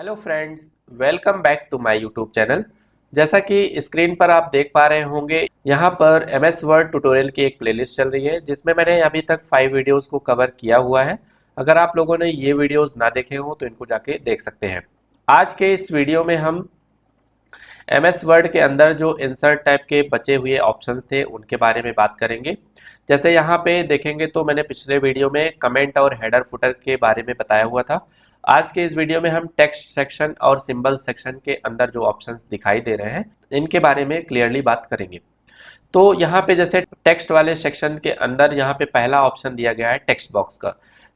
Hello friends, welcome back to my YouTube channel. जैसा कि screen पर आप देख पा रहे होंगे, यहाँ पर एमएस वर्ड ट्यूटोरियल की एक प्लेलिस्ट चल रही है जिसमें मैंने अभी तक 5 वीडियोस को कवर किया हुआ है। अगर आप लोगों ने ये वीडियोस ना देखे हो तो इनको जाके देख सकते हैं। आज के इस वीडियो में हम एमएस वर्ड के अंदर जो इंसर्ट टाइप के बचे हुए ऑप्शंस थे उनके बारे में बात करेंगे। जैसे यहाँ पे देखेंगे तो मैंने पिछले वीडियो में कमेंट और हेडर फुटर के बारे में बताया हुआ था। आज के इस वीडियो में हम टेक्स्ट सेक्शन और सिंबल सेक्शन के अंदर जो ऑप्शंस दिखाई दे रहे हैं इनके बारे में क्लियरली बात करेंगे। तो यहाँ पे जैसे टेक्स्ट वाले सेक्शन के अंदर यहाँ पे पहला ऑप्शन दिया गया है टेक्स्ट बॉक्स का।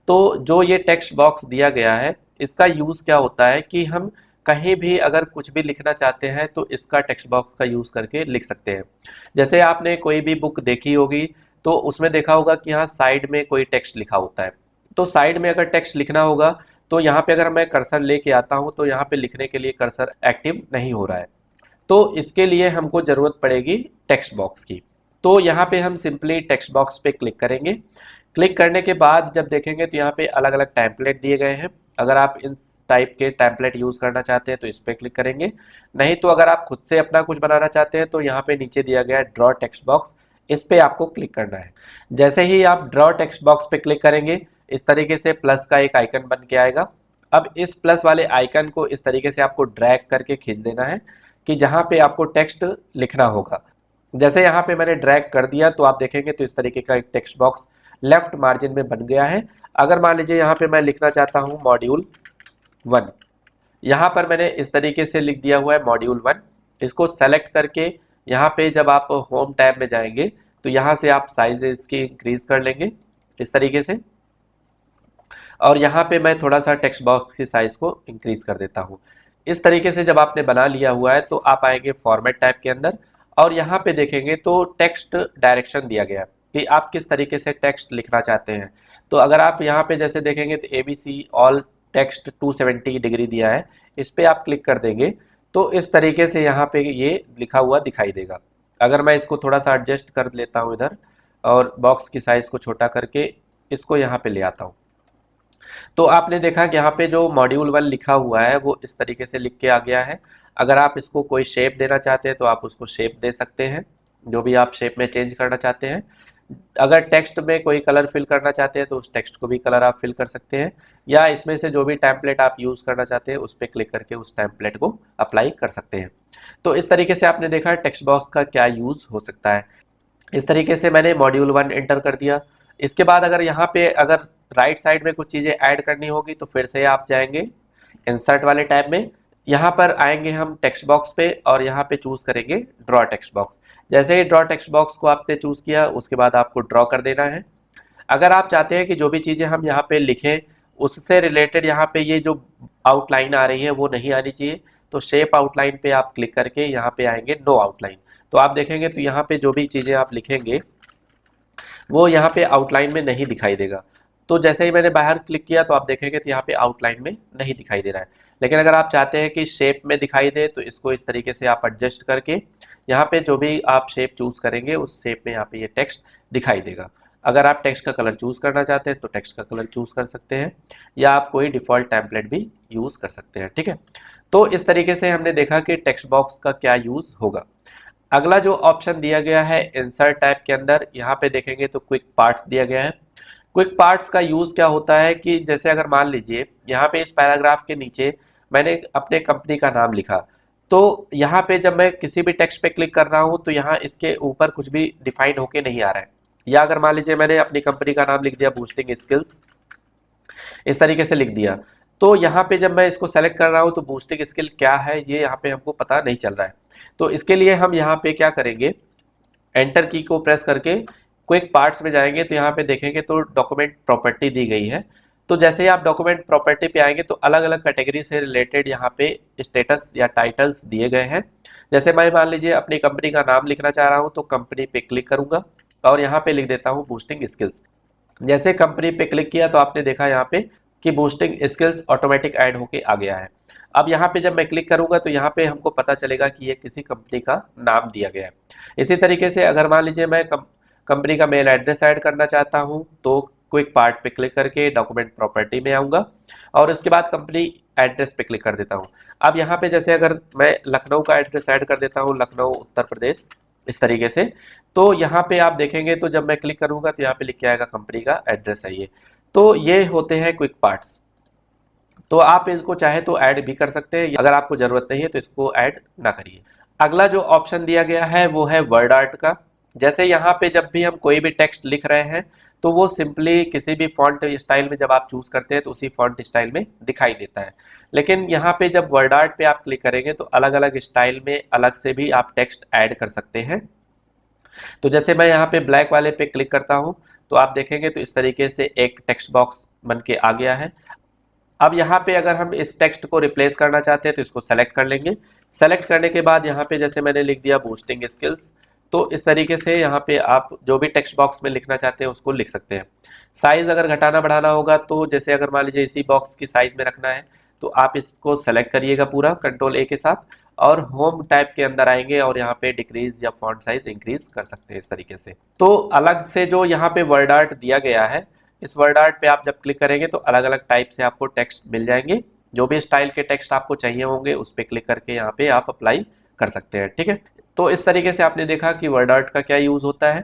तो जो ये टेक्स्ट बॉक्स दिया गया है इसका यूज क्या होता है कि हम कहीं भी अगर कुछ भी लिखना चाहते हैं तो इसका टेक्स्ट बॉक्स का यूज करके लिख सकते हैं। जैसे आपने कोई भी बुक देखी होगी तो उसमें देखा होगा कि यहाँ साइड में कोई टेक्स्ट लिखा होता है। तो साइड में अगर टेक्स्ट लिखना होगा तो यहाँ पे अगर मैं कर्सर लेके आता हूँ तो यहाँ पे लिखने के लिए कर्सर एक्टिव नहीं हो रहा है। तो इसके लिए हमको ज़रूरत पड़ेगी टेक्स्ट बॉक्स की। तो यहाँ पे हम सिंपली टेक्स्ट बॉक्स पे क्लिक करेंगे। क्लिक करने के बाद जब देखेंगे तो यहाँ पे अलग अलग टेम्पलेट दिए गए हैं। अगर आप इन टाइप के टेम्पलेट यूज़ करना चाहते हैं तो इस पर क्लिक करेंगे। नहीं तो अगर आप खुद से अपना कुछ बनाना चाहते हैं तो यहाँ पे नीचे दिया गया है ड्रॉ टेक्स्ट बॉक्स, इस पे आपको क्लिक करना है। जैसे ही आप ड्रॉ टेक्स्ट बॉक्स पे क्लिक करेंगे इस तरीके से प्लस का एक आइकन बन के आएगा। अब इस प्लस वाले आइकन को इस तरीके से आपको ड्रैग करके खींच देना है कि जहाँ पे आपको टेक्स्ट लिखना होगा। जैसे यहाँ पे मैंने ड्रैग कर दिया तो आप देखेंगे तो इस तरीके का एक टेक्स्ट बॉक्स लेफ्ट मार्जिन में बन गया है। अगर मान लीजिए यहाँ पे मैं लिखना चाहता हूँ मॉड्यूल 1, यहाँ पर मैंने इस तरीके से लिख दिया हुआ है मॉड्यूल 1। इसको सेलेक्ट करके यहाँ पे जब आप होम टैब में जाएंगे तो यहाँ से आप साइज इसकी इंक्रीज कर लेंगे इस तरीके से। और यहाँ पे मैं थोड़ा सा टेक्स्ट बॉक्स की साइज को इंक्रीज कर देता हूँ। इस तरीके से जब आपने बना लिया हुआ है तो आप आएंगे फॉर्मेट टाइप के अंदर और यहाँ पे देखेंगे तो टेक्स्ट डायरेक्शन दिया गया है कि आप किस तरीके से टेक्स्ट लिखना चाहते हैं। तो अगर आप यहाँ पे जैसे देखेंगे तो ABC ऑल टेक्स्ट 270 डिग्री दिया है, इस पे आप क्लिक कर देंगे तो इस तरीके से यहाँ पे ये लिखा हुआ दिखाई देगा। अगर मैं इसको थोड़ा सा एडजस्ट कर लेता हूँ इधर और बॉक्स की साइज को छोटा करके इसको यहाँ पे ले आता हूँ तो आपने देखा कि यहाँ पे जो मॉड्यूल 1 लिखा हुआ है वो इस तरीके से लिख के आ गया है। अगर आप इसको कोई शेप देना चाहते हैं तो आप उसको शेप दे सकते हैं, जो भी आप शेप में चेंज करना चाहते हैं। अगर टेक्स्ट में कोई कलर फिल करना चाहते हैं तो उस टेक्स्ट को भी कलर आप फिल कर सकते हैं, या इसमें से जो भी टेम्पलेट आप यूज़ करना चाहते हैं उस पर क्लिक करके उस टेम्पलेट को अप्लाई कर सकते हैं। तो इस तरीके से आपने देखा टेक्स्ट बॉक्स का क्या यूज़ हो सकता है। इस तरीके से मैंने मॉड्यूल 1 एंटर कर दिया। इसके बाद अगर यहाँ पे अगर राइट साइड में कुछ चीज़ें ऐड करनी होगी तो फिर से आप जाएंगे इंसर्ट वाले टैब में। यहाँ पर आएंगे हम टेक्स्ट बॉक्स पे और यहाँ पे चूज करेंगे ड्रॉ टेक्स्ट बॉक्स। जैसे ही ड्रॉ टेक्स्ट बॉक्स को आपने चूज किया उसके बाद आपको ड्रॉ कर देना है। अगर आप चाहते हैं कि जो भी चीज़ें हम यहाँ पे लिखें उससे रिलेटेड यहाँ पे ये जो आउटलाइन आ रही है वो नहीं आनी चाहिए, तो शेप आउटलाइन पे आप क्लिक करके यहाँ पे आएंगे नो आउटलाइन। तो आप देखेंगे तो यहाँ पे जो भी चीज़ें आप लिखेंगे वो यहाँ पे आउटलाइन में नहीं दिखाई देगा। तो जैसे ही मैंने बाहर क्लिक किया तो आप देखेंगे तो यहाँ पे आउटलाइन में नहीं दिखाई दे रहा है। लेकिन अगर आप चाहते हैं कि शेप में दिखाई दे तो इसको इस तरीके से आप एडजस्ट करके यहाँ पे जो भी आप शेप चूज करेंगे उस शेप में यहाँ पे ये टेक्स्ट दिखाई देगा। अगर आप टेक्स्ट का कलर चूज करना चाहते हैं तो टेक्स्ट का कलर चूज कर सकते हैं, या आप कोई डिफॉल्ट टेम्पलेट भी यूज कर सकते हैं। ठीक है, तो इस तरीके से हमने देखा कि टेक्स्ट बॉक्स का क्या यूज होगा। अगला जो ऑप्शन दिया गया है इंसर्ट टाइप के अंदर, यहाँ पे देखेंगे तो क्विक पार्ट्स दिया गया है। क्विक पार्ट्स का यूज क्या होता है कि जैसे अगर मान लीजिए यहाँ पे इस पैराग्राफ के नीचे मैंने अपने कंपनी का नाम लिखा, तो यहाँ पे जब मैं किसी भी टेक्स्ट पे क्लिक कर रहा हूँ तो यहाँ इसके ऊपर कुछ भी डिफाइन होके नहीं आ रहा है। या अगर मान लीजिए मैंने अपनी कंपनी का नाम लिख दिया बूस्टिंग स्किल्स, इस तरीके से लिख दिया, तो यहाँ पे जब मैं इसको सेलेक्ट कर रहा हूँ तो बूस्टिंग स्किल क्या है ये यहाँ पे हमको पता नहीं चल रहा है। तो इसके लिए हम यहाँ पे क्या करेंगे, एंटर की को प्रेस करके क्विक पार्ट्स में जाएंगे तो यहाँ पे देखेंगे तो डॉक्यूमेंट प्रॉपर्टी दी गई है। तो जैसे ही आप डॉक्यूमेंट प्रॉपर्टी पे आएंगे तो अलग अलग कैटेगरी से रिलेटेड यहाँ पे स्टेटस या टाइटल्स दिए गए हैं। जैसे मैं मान लीजिए अपनी कंपनी का नाम लिखना चाह रहा हूँ तो कंपनी पे क्लिक करूंगा और यहाँ पे लिख देता हूँ बूस्टिंग स्किल्स। जैसे कंपनी पे क्लिक किया तो आपने देखा यहाँ पे कि बूस्टिंग स्किल्स ऑटोमेटिक ऐड होके आ गया है। अब यहाँ पे जब मैं क्लिक करूंगा तो यहाँ पे हमको पता चलेगा कि ये किसी कंपनी का नाम दिया गया है। इसी तरीके से अगर मान लीजिए मैं कंपनी का मेल एड्रेस ऐड करना चाहता हूँ तो क्विक पार्ट पे क्लिक करके डॉक्यूमेंट प्रॉपर्टी में आऊँगा और उसके बाद कंपनी एड्रेस पे क्लिक कर देता हूँ। अब यहाँ पे जैसे अगर मैं लखनऊ का एड्रेस ऐड कर देता हूँ, लखनऊ उत्तर प्रदेश, इस तरीके से, तो यहाँ पे आप देखेंगे तो जब मैं क्लिक करूंगा तो यहाँ पे लिख के आएगा कंपनी का एड्रेस है ये। तो ये होते हैं क्विक पार्ट्स। तो आप इसको चाहे तो ऐड भी कर सकते हैं, अगर आपको जरूरत नहीं है तो इसको ऐड ना करिए। अगला जो ऑप्शन दिया गया है वो है वर्ड आर्ट का। जैसे यहाँ पे जब भी हम कोई भी टेक्स्ट लिख रहे हैं तो वो सिंपली किसी भी फॉन्ट स्टाइल में जब आप चूज करते हैं तो उसी फॉन्ट स्टाइल में दिखाई देता है। लेकिन यहाँ पे जब वर्ड आर्ट पे आप क्लिक करेंगे तो अलग अलग स्टाइल में अलग से भी आप टेक्स्ट ऐड कर सकते हैं। तो जैसे मैं यहाँ पे ब्लैक वाले पे क्लिक करता हूँ तो आप देखेंगे तो इस तरीके से एक टेक्स्ट बॉक्स बन के आ गया है। अब यहाँ पे अगर हम इस टेक्स्ट को रिप्लेस करना चाहते हैं तो इसको सेलेक्ट कर लेंगे। सेलेक्ट करने के बाद यहाँ पे जैसे मैंने लिख दिया बूस्टिंग स्किल्स, तो इस तरीके से यहाँ पे आप जो भी टेक्स्ट बॉक्स में लिखना चाहते हैं उसको लिख सकते हैं। साइज अगर घटाना बढ़ाना होगा तो जैसे अगर मान लीजिए इसी बॉक्स की साइज में रखना है तो आप इसको सेलेक्ट करिएगा पूरा कंट्रोल ए के साथ, और होम टाइप के अंदर आएंगे और यहाँ पे डिक्रीज या फॉन्ट साइज इंक्रीज कर सकते हैं इस तरीके से। तो अलग से जो यहाँ पे वर्ड आर्ट दिया गया है, इस वर्ड आर्ट पे आप जब क्लिक करेंगे तो अलग अलग टाइप से आपको टेक्स्ट मिल जाएंगे। जो भी स्टाइल के टेक्स्ट आपको चाहिए होंगे उस पर क्लिक करके यहाँ पे आप अप्लाई कर सकते हैं। ठीक है, तो इस तरीके से आपने देखा कि वर्ड आर्ट का क्या यूज होता है।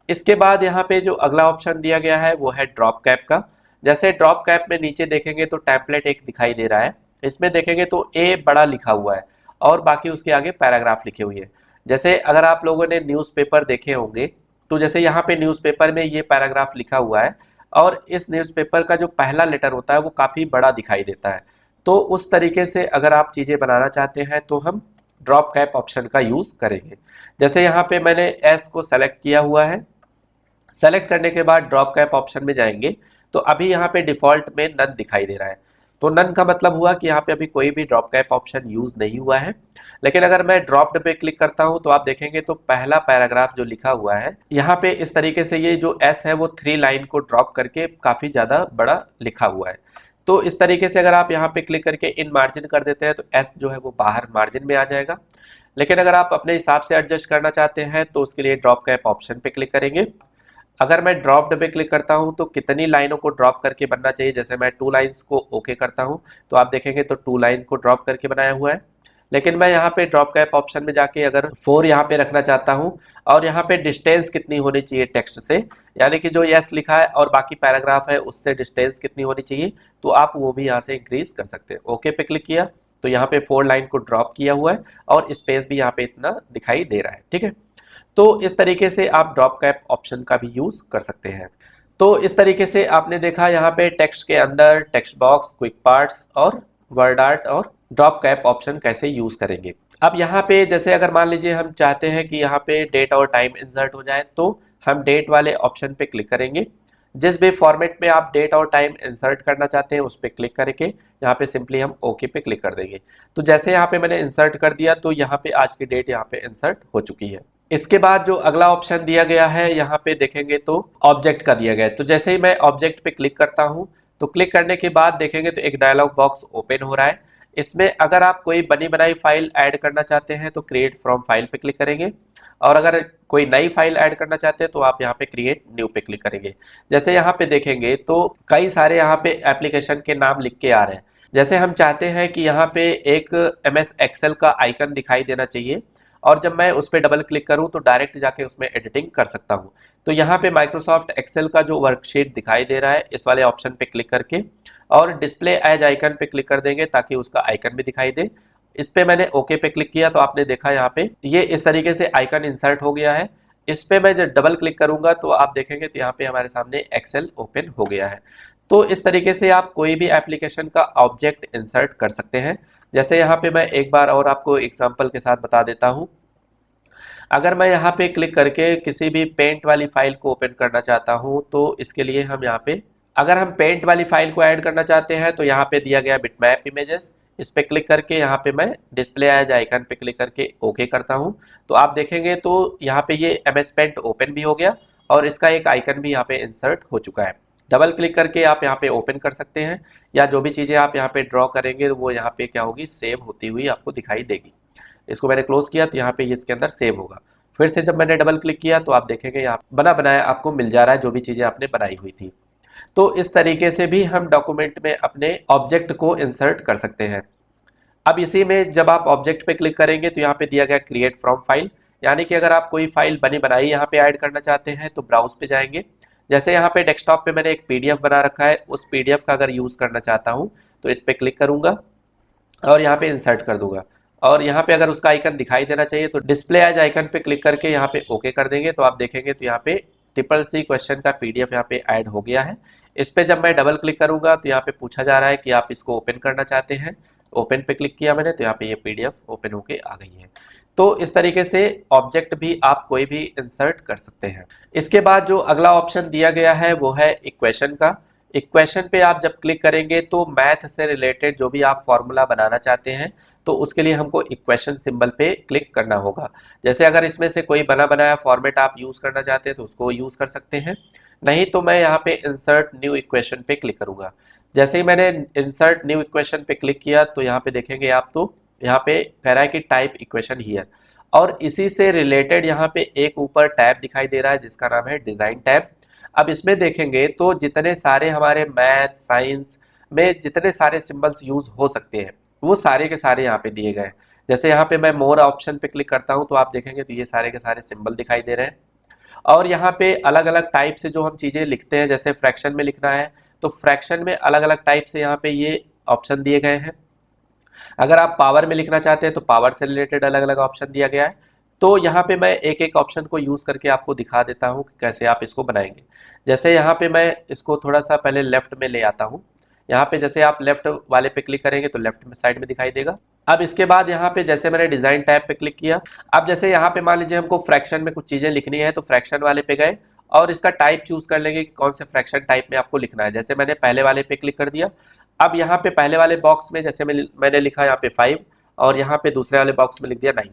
इसके बाद यहाँ पे जो अगला ऑप्शन दिया गया है वो है ड्रॉप कैप का। जैसे ड्रॉप कैप में नीचे देखेंगे तो टेम्पलेट एक दिखाई दे रहा है, इसमें देखेंगे तो ए बड़ा लिखा हुआ है और बाकी उसके आगे पैराग्राफ लिखे हुए हैं। जैसे अगर आप लोगों ने न्यूज़पेपर देखे होंगे तो जैसे यहाँ पे न्यूज़पेपर में ये पैराग्राफ लिखा हुआ है और इस न्यूज़पेपर का जो पहला लेटर होता है वो काफ़ी बड़ा दिखाई देता है। तो उस तरीके से अगर आप चीज़ें बनाना चाहते हैं तो हम ड्रॉप कैप ऑप्शन का यूज़ करेंगे। जैसे यहाँ पे मैंने एस को सेलेक्ट किया हुआ है, सेलेक्ट करने के बाद ड्रॉप कैप ऑप्शन में जाएंगे तो अभी यहाँ पे डिफॉल्ट में नन दिखाई दे रहा है। तो नन का मतलब हुआ कि यहाँ पे अभी कोई भी ड्रॉप कैप ऑप्शन यूज नहीं हुआ है। लेकिन अगर मैं ड्रॉप्ड पे क्लिक करता हूँ तो आप देखेंगे तो पहला पैराग्राफ जो लिखा हुआ है यहाँ पे इस तरीके से ये जो एस है वो 3 लाइन को ड्रॉप करके काफी ज्यादा बड़ा लिखा हुआ है। तो इस तरीके से अगर आप यहाँ पे क्लिक करके इन मार्जिन कर देते हैं तो एस जो है वो बाहर मार्जिन में आ जाएगा। लेकिन अगर आप अपने हिसाब से एडजस्ट करना चाहते हैं तो उसके लिए ड्रॉप कैप ऑप्शन पे क्लिक करेंगे। अगर मैं ड्रॉप पे क्लिक करता हूं तो कितनी लाइनों को ड्रॉप करके बनना चाहिए, जैसे मैं 2 लाइंस को ओके करता हूं तो आप देखेंगे तो 2 लाइन को ड्रॉप करके बनाया हुआ है। लेकिन मैं यहाँ पे ड्रॉप कैप ऑप्शन में जाके अगर 4 यहाँ पे रखना चाहता हूँ और यहाँ पे डिस्टेंस कितनी होनी चाहिए टेक्स्ट से, यानी कि जो यस लिखा है और बाकी पैराग्राफ है उससे डिस्टेंस कितनी होनी चाहिए, तो आप वो भी यहाँ से इंक्रीज कर सकते हैं। ओके पे क्लिक किया तो यहाँ पे 4 लाइन को ड्रॉप किया हुआ है और स्पेस भी यहाँ पे इतना दिखाई दे रहा है। ठीक है, तो इस तरीके से आप ड्रॉप कैप ऑप्शन का भी यूज कर सकते हैं। तो इस तरीके से आपने देखा यहाँ पे टेक्स्ट के अंदर टेक्स्ट बॉक्स, क्विक पार्ट्स और वर्ड आर्ट और ड्रॉप कैप ऑप्शन कैसे यूज करेंगे। अब यहाँ पे जैसे अगर मान लीजिए हम चाहते हैं कि यहाँ पे डेट और टाइम इंसर्ट हो जाए तो हम डेट वाले ऑप्शन पे क्लिक करेंगे। जिस भी फॉर्मेट में आप डेट और टाइम इंसर्ट करना चाहते हैं उस पर क्लिक करके यहाँ पे सिंपली हम ओके पे क्लिक कर देंगे। तो जैसे यहाँ पे मैंने इंसर्ट कर दिया तो यहाँ पे आज की डेट यहाँ पे इंसर्ट हो चुकी है। इसके बाद जो अगला ऑप्शन दिया गया है यहाँ पे देखेंगे तो ऑब्जेक्ट का दिया गया है। तो जैसे ही मैं ऑब्जेक्ट पे क्लिक करता हूँ तो क्लिक करने के बाद देखेंगे तो एक डायलॉग बॉक्स ओपन हो रहा है। इसमें अगर आप कोई बनी बनाई फाइल ऐड करना चाहते हैं तो क्रिएट फ्रॉम फाइल पे क्लिक करेंगे, और अगर कोई नई फाइल ऐड करना चाहते हैं तो आप यहाँ पे क्रिएट न्यू पे क्लिक करेंगे। जैसे यहाँ पे देखेंगे तो कई सारे यहाँ पे एप्लीकेशन के नाम लिख के आ रहे हैं। जैसे हम चाहते हैं कि यहाँ पे एक MS एक्सेल का आइकन दिखाई देना चाहिए और जब मैं उस पर डबल क्लिक करूं तो डायरेक्ट जाके उसमें एडिटिंग कर सकता हूं। तो यहाँ पे माइक्रोसॉफ्ट एक्सेल का जो वर्कशीट दिखाई दे रहा है इस वाले ऑप्शन पे क्लिक करके और डिस्प्ले एज आइकन पे क्लिक कर देंगे ताकि उसका आइकन भी दिखाई दे। इस पे मैंने ओके पे क्लिक किया तो आपने देखा यहाँ पे ये इस तरीके से आइकन इंसर्ट हो गया है। इस पे मैं जब डबल क्लिक करूंगा तो आप देखेंगे तो यहाँ पे हमारे सामने एक्सेल ओपन हो गया है। तो इस तरीके से आप कोई भी एप्लीकेशन का ऑब्जेक्ट इंसर्ट कर सकते हैं। जैसे यहाँ पे मैं एक बार और आपको एग्जांपल के साथ बता देता हूँ। अगर मैं यहाँ पे क्लिक करके किसी भी पेंट वाली फाइल को ओपन करना चाहता हूँ तो इसके लिए हम यहाँ पे अगर हम पेंट वाली फाइल को ऐड करना चाहते हैं तो यहाँ पे दिया गया बिटमैप इमेजेस, इस पे क्लिक करके यहाँ पे मैं डिस्प्ले एज आइकन पे क्लिक करके ओके करता हूँ। तो आप देखेंगे तो यहाँ पे ये MS पेंट ओपन भी हो गया और इसका एक आइकन भी यहाँ पे इंसर्ट हो चुका है। डबल क्लिक करके आप यहाँ पे ओपन कर सकते हैं या जो भी चीज़ें आप यहाँ पे ड्रॉ करेंगे वो यहाँ पे क्या होगी, सेव होती हुई आपको दिखाई देगी। इसको मैंने क्लोज किया तो यहाँ पे इसके अंदर सेव होगा। फिर से जब मैंने डबल क्लिक किया तो आप देखेंगे यहाँ बना बनाया आपको मिल जा रहा है जो भी चीज़ें आपने बनाई हुई थी। तो इस तरीके से भी हम डॉक्यूमेंट में अपने ऑब्जेक्ट को इंसर्ट कर सकते हैं। अब इसी में जब आप ऑब्जेक्ट पे क्लिक करेंगे तो यहाँ पे दिया गया क्रिएट फ्रॉम फाइल, यानी कि अगर आप कोई फाइल बनी बनाई यहाँ पे ऐड करना चाहते हैं तो ब्राउज पे जाएंगे। जैसे यहाँ पे डेस्कटॉप पे मैंने एक पीडीएफ बना रखा है, उस पीडीएफ का अगर यूज करना चाहता हूँ तो इस पे क्लिक करूंगा और यहाँ पे इंसर्ट कर दूंगा। और यहाँ पे अगर उसका आइकन दिखाई देना चाहिए तो डिस्प्ले एज आइकन पे क्लिक करके यहाँ पे ओके कर देंगे, तो आप देखेंगे तो यहाँ पे ट्रिपल सी क्वेश्चन का पीडीएफ यहाँ पे ऐड हो गया है। इस पे जब मैं डबल क्लिक करूंगा तो यहाँ पे पूछा जा रहा है कि आप इसको ओपन करना चाहते हैं। ओपन पे क्लिक किया मैंने तो यहाँ पे ये पीडीएफ ओपन होके आ गई है। तो इस तरीके से ऑब्जेक्ट भी आप कोई भी इंसर्ट कर सकते हैं। इसके बाद जो अगला ऑप्शन दिया गया है वो है इक्वेशन का। इक्वेशन पे आप जब क्लिक करेंगे तो मैथ से रिलेटेड जो भी आप फॉर्मूला बनाना चाहते हैं तो उसके लिए हमको इक्वेशन सिंबल पे क्लिक करना होगा। जैसे अगर इसमें से कोई बना बनाया फॉर्मेट आप यूज करना चाहते हैं तो उसको यूज कर सकते हैं, नहीं तो मैं यहाँ पे इंसर्ट न्यू इक्वेशन पे क्लिक करूंगा। जैसे ही मैंने इंसर्ट न्यू इक्वेशन पे क्लिक किया तो यहाँ पे देखेंगे आप, तो यहाँ पे कह रहा है कि टाइप इक्वेशन हियर, और इसी से रिलेटेड यहाँ पे एक ऊपर टैब दिखाई दे रहा है जिसका नाम है डिजाइन टैब। अब इसमें देखेंगे तो जितने सारे हमारे मैथ साइंस में जितने सारे सिंबल्स यूज हो सकते हैं वो सारे के सारे यहाँ पे दिए गए हैं। जैसे यहाँ पे मैं मोर ऑप्शन पे क्लिक करता हूँ तो आप देखेंगे तो ये सारे के सारे सिंबल दिखाई दे रहे हैं। और यहाँ पे अलग अलग टाइप से जो हम चीजें लिखते हैं, जैसे फ्रैक्शन में लिखना है तो फ्रैक्शन में अलग अलग टाइप से यहाँ पे ये ऑप्शन दिए गए हैं। अगर आप पावर में लिखना चाहते हैं तो पावर से रिलेटेड अलग अलग ऑप्शन दिया गया है। तो यहाँ पे मैं एक एक ऑप्शन को यूज करके आपको दिखा देता हूँ कि कैसे आप इसको बनाएंगे। जैसे यहाँ पे मैं इसको थोड़ा सा पहले लेफ्ट में ले आता हूँ। यहाँ पे जैसे आप लेफ्ट वाले पे क्लिक करेंगे तो लेफ्ट में साइड में दिखाई देगा। अब इसके बाद यहाँ पे जैसे मैंने डिजाइन टैब पे क्लिक किया, अब जैसे यहाँ पे मान लीजिए हमको फ्रैक्शन में कुछ चीजें लिखनी है तो फ्रैक्शन वाले पे गए और इसका टाइप चूज कर लेंगे कि कौन से फ्रैक्शन टाइप में आपको लिखना है। जैसे मैंने पहले वाले पे क्लिक कर दिया। अब यहाँ पे पहले वाले बॉक्स में जैसे मैंने लिखा यहाँ पे 5 और यहाँ पे दूसरे वाले बॉक्स में लिख दिया 9,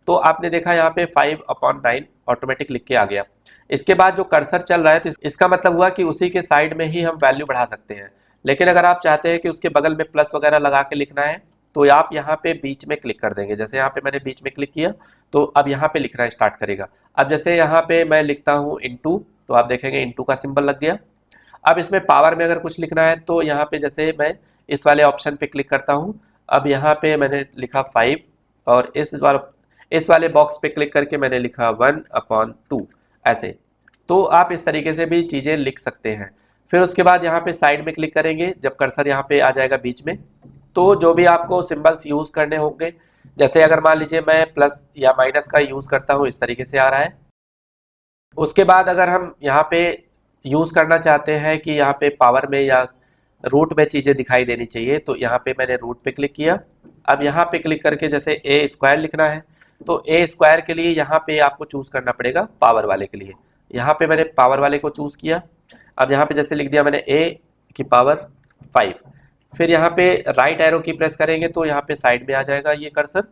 तो आपने देखा यहाँ पे 5/9 ऑटोमेटिक लिख के आ गया। इसके बाद जो कर्सर चल रहा है तो इसका मतलब हुआ कि उसी के साइड में ही हम वैल्यू बढ़ा सकते हैं। लेकिन अगर आप चाहते हैं कि उसके बगल में प्लस वगैरह लगा के लिखना है तो आप यहाँ पे बीच में क्लिक कर देंगे। जैसे यहाँ पे मैंने बीच में क्लिक किया तो अब यहाँ पे लिखना स्टार्ट करेगा। अब जैसे यहाँ पे मैं लिखता हूँ इंटू, तो आप देखेंगे इंटू का सिंबल लग गया। अब इसमें पावर में अगर कुछ लिखना है तो यहाँ पे जैसे मैं इस वाले ऑप्शन पे क्लिक करता हूँ। अब यहाँ पे मैंने लिखा 5 और इस वाले बॉक्स पे क्लिक करके मैंने लिखा 1/2 ऐसे। तो आप इस तरीके से भी चीजें लिख सकते हैं। फिर उसके बाद यहाँ पे साइड में क्लिक करेंगे, जब कर्सर यहाँ पे आ जाएगा बीच में, तो जो भी आपको सिंबल्स यूज करने होंगे, जैसे अगर मान लीजिए मैं प्लस या माइनस का यूज करता हूँ, इस तरीके से आ रहा है। उसके बाद अगर हम यहाँ पे यूज करना चाहते हैं कि यहाँ पे पावर में या रूट में चीजें दिखाई देनी चाहिए तो यहाँ पे मैंने रूट पे क्लिक किया। अब यहाँ पे क्लिक करके जैसे ए स्क्वायर लिखना है तो ए स्क्वायर के लिए यहाँ पे आपको चूज करना पड़ेगा पावर वाले के लिए। यहाँ पे मैंने पावर वाले को चूज किया। अब यहाँ पे जैसे लिख दिया मैंने ए की पावर 5। फिर यहाँ पे राइट एरो की प्रेस करेंगे तो यहाँ पे साइड में आ जाएगा ये कर्सर।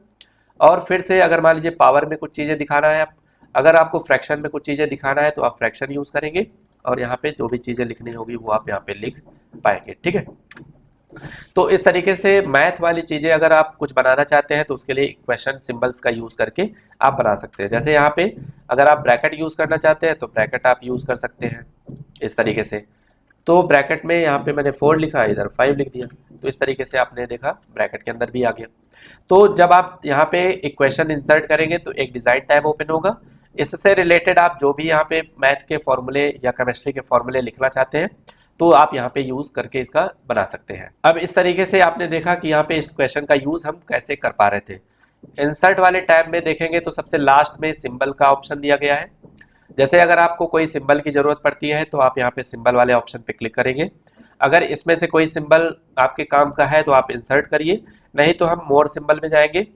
और फिर से अगर मान लीजिए पावर में कुछ चीजें दिखाना है, अगर आपको फ्रैक्शन में कुछ चीजें दिखाना है तो आप फ्रैक्शन यूज करेंगे और यहाँ पे जो भी चीजें लिखनी होगी वो आप यहाँ पे लिख पाएंगे। ठीक है, तो इस तरीके से मैथ वाली चीजें अगर आप कुछ बनाना चाहते हैं तो उसके लिए इक्वेशन सिंबल्स का यूज करके आप बना सकते हैं। जैसे यहाँ पे अगर आप ब्रैकेट यूज करना चाहते हैं तो ब्रैकेट आप यूज कर सकते हैं इस तरीके से। तो ब्रैकेट में यहाँ पे मैंने 4 लिखा, इधर 5 लिख दिया, तो इस तरीके से आपने देखा ब्रैकेट के अंदर भी आ गया। तो जब आप यहाँ पे इक्वेशन इंसर्ट करेंगे तो एक डिजाइन टैब ओपन होगा। इससे रिलेटेड आप जो भी यहाँ पे मैथ के फॉर्मूले या केमिस्ट्री के फॉर्मूले लिखना चाहते हैं तो आप यहाँ पे यूज करके इसका बना सकते हैं। अब इस तरीके से आपने देखा कि यहाँ पे इस क्वेश्चन का यूज हम कैसे कर पा रहे थे। इंसर्ट वाले टैब में देखेंगे तो सबसे लास्ट में सिंबल का ऑप्शन दिया गया है। जैसे अगर आपको कोई सिंबल की जरूरत पड़ती है तो आप यहाँ पे सिंबल वाले ऑप्शन पे क्लिक करेंगे। अगर इसमें से कोई सिंबल आपके काम का है तो आप इंसर्ट करिए, नहीं तो हम मोर सिंबल में जाएंगे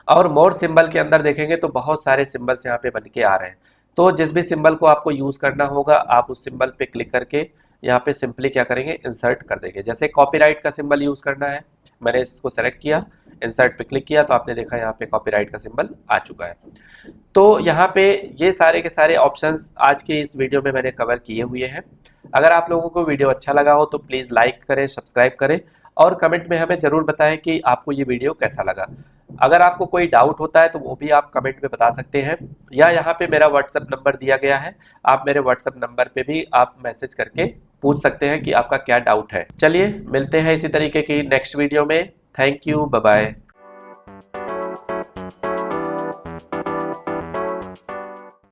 और मोर सिंबल के अंदर देखेंगे तो बहुत सारे सिंबल्स यहाँ पे बन के आ रहे हैं। तो जिस भी सिंबल को आपको यूज करना होगा आप उस सिंबल पे क्लिक करके यहाँ पे सिंपली क्या करेंगे, इंसर्ट कर देंगे। जैसे कॉपीराइट का सिंबल यूज करना है, मैंने इसको सेलेक्ट किया, इंसर्ट पे क्लिक किया तो आपने देखा यहाँ पे कॉपीराइट का सिंबल आ चुका है। तो यहाँ पे ये सारे के सारे ऑप्शंस आज के इस वीडियो में मैंने कवर किए हुए हैं। अगर आप लोगों को वीडियो अच्छा लगा हो तो प्लीज़ लाइक करें, सब्सक्राइब करें और कमेंट में हमें ज़रूर बताएं कि आपको ये वीडियो कैसा लगा। अगर आपको कोई डाउट होता है तो वो भी आप कमेंट में बता सकते हैं, या यहाँ पे मेरा व्हाट्सएप नंबर दिया गया है, आप मेरे व्हाट्सएप नंबर पे भी आप मैसेज करके पूछ सकते हैं कि आपका क्या डाउट है। चलिए मिलते हैं इसी तरीके की नेक्स्ट वीडियो में। Thank you, bye bye.